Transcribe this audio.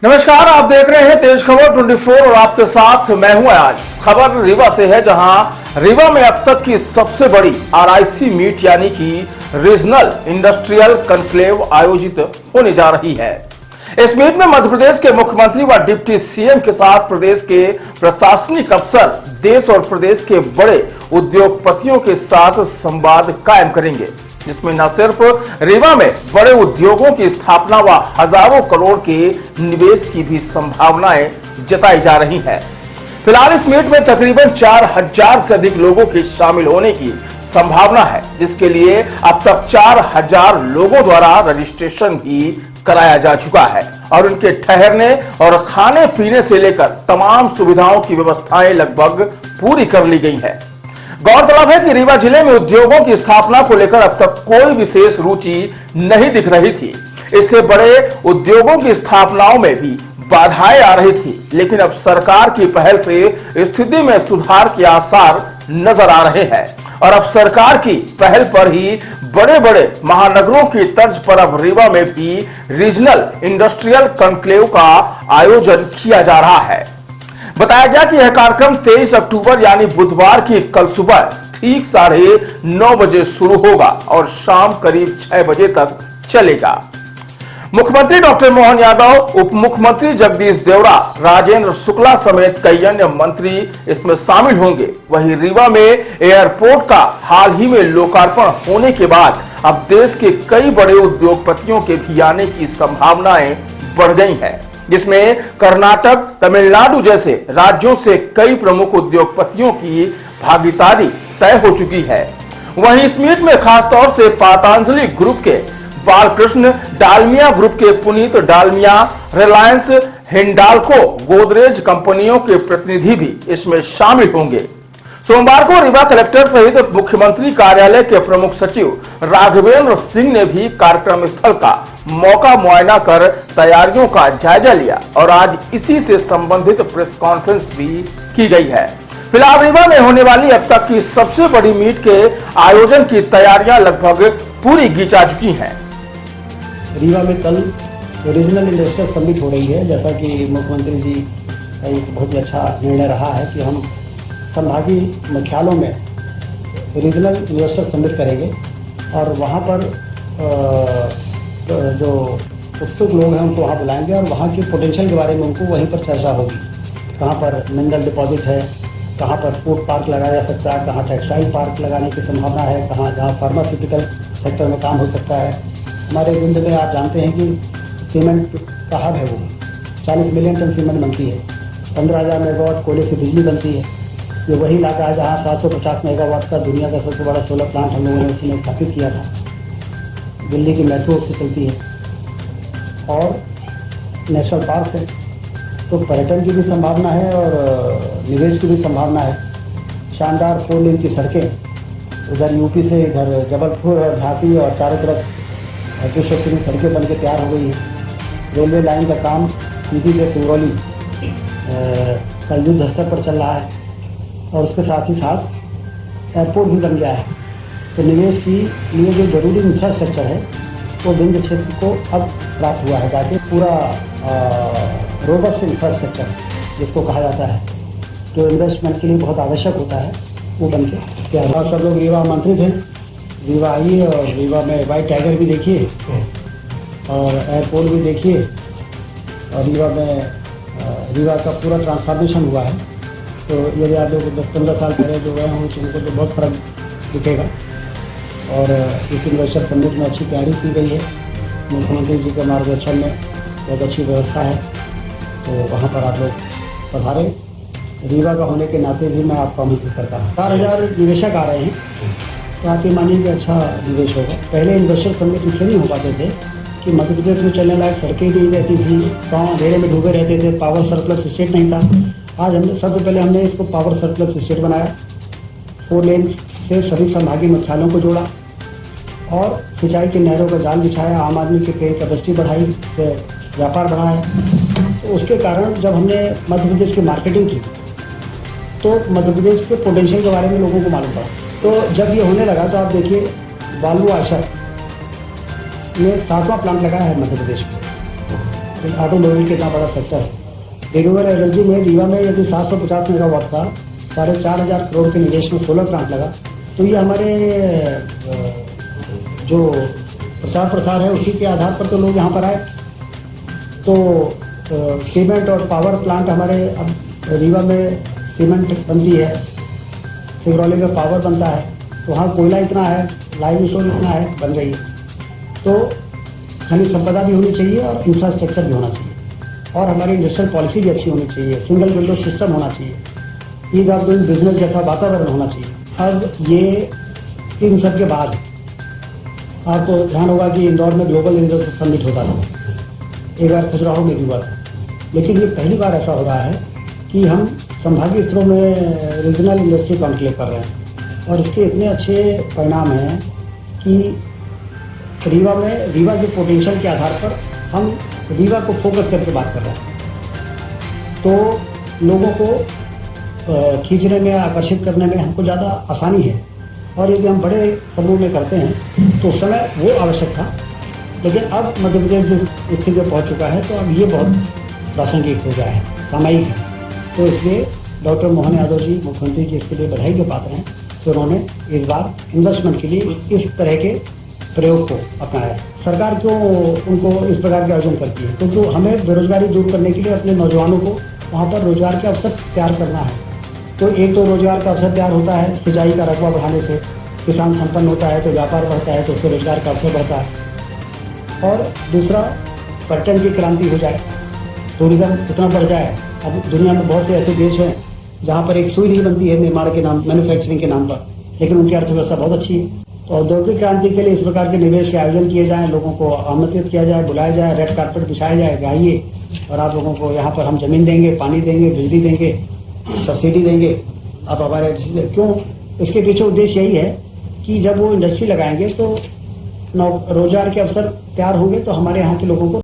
नमस्कार, आप देख रहे हैं तेज खबर 24 और आपके साथ मैं हूं। आज खबर रीवा से है, जहां रीवा में अब तक की सबसे बड़ी आरआईसी मीट यानी कि रीजनल इंडस्ट्रियल कॉन्क्लेव आयोजित होने जा रही है। इस मीट में मध्य प्रदेश के मुख्यमंत्री व डिप्टी सीएम के साथ प्रदेश के प्रशासनिक अफसर देश और प्रदेश के बड़े उद्योगपतियों के साथ संवाद कायम करेंगे, जिसमें न सिर्फ रीवा में बड़े उद्योगों की स्थापना व हजारों करोड़ के निवेश की भी संभावनाएं जताई जा रही हैं। फिलहाल इस मीट में तकरीबन 4000 से अधिक लोगों के शामिल होने की संभावना है, जिसके लिए अब तक 4000 लोगों द्वारा रजिस्ट्रेशन भी कराया जा चुका है और उनके ठहरने और खाने पीने से लेकर तमाम सुविधाओं की व्यवस्थाएं लगभग पूरी कर ली गई है। गौरतलब है कि रीवा जिले में उद्योगों की स्थापना को लेकर अब तक कोई विशेष रुचि नहीं दिख रही थी। इससे बड़े उद्योगों की स्थापनाओं में भी बाधाएं आ रही थी, लेकिन अब सरकार की पहल से स्थिति में सुधार के आसार नजर आ रहे हैं और अब सरकार की पहल पर ही बड़े बड़े महानगरों की तर्ज पर अब रीवा में भी रीजनल इंडस्ट्रियल कॉन्क्लेव का आयोजन किया जा रहा है। बताया गया कि यह कार्यक्रम 23 अक्टूबर यानी बुधवार की कल सुबह ठीक 9:30 बजे शुरू होगा और शाम करीब 6 बजे तक चलेगा। मुख्यमंत्री डॉक्टर मोहन यादव, उप मुख्यमंत्री जगदीश देवड़ा, राजेंद्र शुक्ला समेत कई अन्य मंत्री इसमें शामिल होंगे। वहीं रीवा में एयरपोर्ट का हाल ही में लोकार्पण होने के बाद अब देश के कई बड़े उद्योगपतियों के भी आने की संभावनाएं बढ़ गई हैं, जिसमें कर्नाटक, तमिलनाडु जैसे राज्यों से कई प्रमुख उद्योगपतियों की भागीदारी तय हो चुकी है। वहीं इस मीट में खासतौर से पतंजलि ग्रुप के बालकृष्ण, डालमिया ग्रुप के पुनीत डालमिया, रिलायंस, हिंडाल्को, गोदरेज कंपनियों के प्रतिनिधि भी इसमें शामिल होंगे। सोमवार को रीवा कलेक्टर सहित मुख्यमंत्री कार्यालय के प्रमुख सचिव राघवेंद्र सिंह ने भी कार्यक्रम स्थल का मौका मुआयना कर तैयारियों का जायजा लिया और आज इसी से संबंधित प्रेस कॉन्फ्रेंस भी की गई है। फिलहाल रीवा में होने वाली अब तक की सबसे बड़ी मीट के आयोजन की तैयारियां लगभग पूरी की जा चुकी हैं। रीवा में कल रीजनल इंडस्ट्रियल समिट हो रही है। जैसा कि मुख्यमंत्री जी का एक बहुत ही अच्छा निर्णय रहा है कि हम संभागीय मुख्यालयों में रीजनल इंडस्ट्रियल समिट करेंगे और वहाँ पर जो उत्सुक लोग हैं उनको वहाँ बुलाएंगे और वहाँ की पोटेंशियल के बारे में उनको वहीं पर चर्चा होगी। कहाँ पर मिनरल डिपॉजिट है, कहाँ पर फूड पार्क लगाया जा सकता है, कहाँ टेक्सटाइल पार्क लगाने की संभावना है, कहाँ जहाँ फार्मास्यूटिकल सेक्टर में काम हो सकता है। हमारे जिले में आप जानते हैं कि सीमेंट का हब है, वो 40 मिलियन टन सीमेंट बनती है, 15,000 मेगावाट कोयले से बिजली बनती है। ये वही इलाका है जहाँ 750 मेगावाट का दुनिया का सबसे बड़ा सोलर प्लांट हम लोगों ने उसमें स्थापित किया था। दिल्ली की मेट्रो से चलती है और नेशनल पार्क है, तो पर्यटन की भी संभावना है और निवेश की भी संभावना है। शानदार 4 लेन की सड़कें उधर यूपी से इधर जबलपुर और झांसी और चारों तरफ विश्व की सड़कें बन के तैयार हो गई है। रेलवे लाइन का काम सीधी से सिंगरौली का युद्ध स्तर पर चल रहा है और उसके साथ ही साथ एयरपोर्ट भी बन गया है। तो निवेश की लिए जो जरूरी इंफ्रास्ट्रक्चर है वो विंध्य क्षेत्र को अब प्राप्त हुआ है, ताकि पूरा रोबस्ट इंफ्रास्ट्रक्चर जिसको कहा जाता है, जो इन्वेस्टमेंट के लिए बहुत आवश्यक होता है, वो बन के तैयार हुआ। सब लोग रीवा आमंत्रित हैं, रीवा आइए और रीवा में वाइट टाइगर भी देखिए और एयरपोर्ट भी देखिए और रीवा में रीवा का पूरा ट्रांसफॉर्मेशन हुआ है। तो यदि आप लोग 10-15 साल पहले जो गए हों तो उनको तो बहुत फर्क दिखेगा। और इस इन्वेस्टर समिट में अच्छी तैयारी की गई है, मुख्यमंत्री जी के मार्गदर्शन में बहुत अच्छी व्यवस्था है। तो वहाँ पर आप लोग पधारें। रीवा का होने के नाते भी मैं आपको आमंत्रित करता हूँ। 4000 निवेशक आ रहे हैं, तो आप ये मानिए कि अच्छा निवेश होगा। पहले इन्वेस्टर समिट इससे नहीं हो पाते थे कि मध्य प्रदेश में चलने लायक सड़कें नहीं रहती थी, गाँव अंधेरे में डूबे रहते थे, पावर सरप्लस स्टेट नहीं था। आज हमने सबसे पहले इसको पावर सरप्लस स्टेट बनाया, 4 लेन से सभी संभागीय मुख्यालयों को जोड़ा और सिंचाई के नहरों का जाल बिछाया, आम आदमी की पेड़ कैपेसिटी बढ़ाई, से व्यापार बढ़ाया। तो उसके कारण जब हमने मध्य प्रदेश की मार्केटिंग की तो मध्य प्रदेश के पोटेंशियल के बारे में लोगों को मालूम पड़ा। तो जब ये होने लगा तो आप देखिए बालू आशर ने 7वां प्लांट लगाया है मध्य प्रदेश में ऑटोमोबाइल के इतना बड़ा सेक्टर है। रिन्यूएबल एनर्जी में रीवा में यदि 750 मेगावाट का 4,500 करोड़ के निवेश में सोलर प्लांट लगा, तो ये हमारे जो प्रचार प्रसार है उसी के आधार पर तो लोग यहाँ पर आए। तो सीमेंट और पावर प्लांट हमारे अब रीवा में सीमेंट बनती है, सिगरौली में पावर बनता है, तो वहाँ कोयला इतना है, लाइम स्टोन इतना है, बन रही है। तो खनिज संपदा भी होनी चाहिए और इंफ्रास्ट्रक्चर भी होना चाहिए, और हमारी इंडस्ट्रियल पॉलिसी भी अच्छी होनी चाहिए, सिंगल विंडो सिस्टम होना चाहिए, ईज ऑफ डूइंग बिजनेस जैसा वातावरण होना चाहिए। अब ये इन सब के बाद आपको ध्यान होगा कि इंदौर में ग्लोबल इंडस्ट्री समिट होता था, एक बार खजुराहो में भी हुआ था, लेकिन ये पहली बार ऐसा हो रहा है कि हम संभागीय स्तरों में रीजनल इंडस्ट्री कॉन्क्लेव कर रहे हैं, और इसके इतने अच्छे परिणाम हैं कि रीवा के पोटेंशियल के आधार पर हम रीवा को फोकस करके बात कर रहे हैं, तो लोगों को खींचने में, आकर्षित करने में हमको ज़्यादा आसानी है। और यदि हम बड़े समूह में करते हैं तो उस समय वो आवश्यक था, लेकिन अब मध्य प्रदेश जिस स्थिति में पहुँच चुका है, तो अब ये बहुत प्रासंगिक हो गया है, सामयिक है। तो इसलिए डॉक्टर मोहन यादव जी मुख्यमंत्री जी इसके लिए बधाई के पात्र हैं कि उन्होंने इस बार इन्वेस्टमेंट के लिए इस तरह के प्रयोग को अपनाया। सरकार क्यों उनको इस प्रकार के आयोजन करती है? क्योंकि हमें बेरोजगारी दूर करने के लिए अपने नौजवानों को वहाँ पर रोजगार के अवसर तैयार करना है। तो एक तो रोजगार का अवसर तैयार होता है, सिंचाई का रकबा बढ़ाने से किसान संपन्न होता है, तो व्यापार बढ़ता है, तो उससे रोजगार का अवसर बढ़ता है। और दूसरा, पर्यटन की क्रांति हो जाए, टूरिज्म इतना बढ़ जाए। अब दुनिया में बहुत से ऐसे देश हैं जहाँ पर एक सुई नहीं बनती है निर्माण के नाम, मैन्युफैक्चरिंग के नाम पर, लेकिन उनकी अर्थव्यवस्था बहुत अच्छी है। तो औद्योगिक क्रांति के लिए इस प्रकार के निवेश के आयोजन किए जाएं, लोगों को आमंत्रित किया जाए, बुलाया जाए, रेड कारपेट बिछाया जाए, गाइए, और आप लोगों को यहाँ पर हम जमीन देंगे, पानी देंगे, बिजली देंगे, सब्सिडी देंगे। आप हमारे क्यों, इसके पीछे उद्देश्य यही है कि जब वो इंडस्ट्री लगाएंगे तो रोजगार के अवसर तैयार होंगे, तो हमारे यहाँ के लोगों को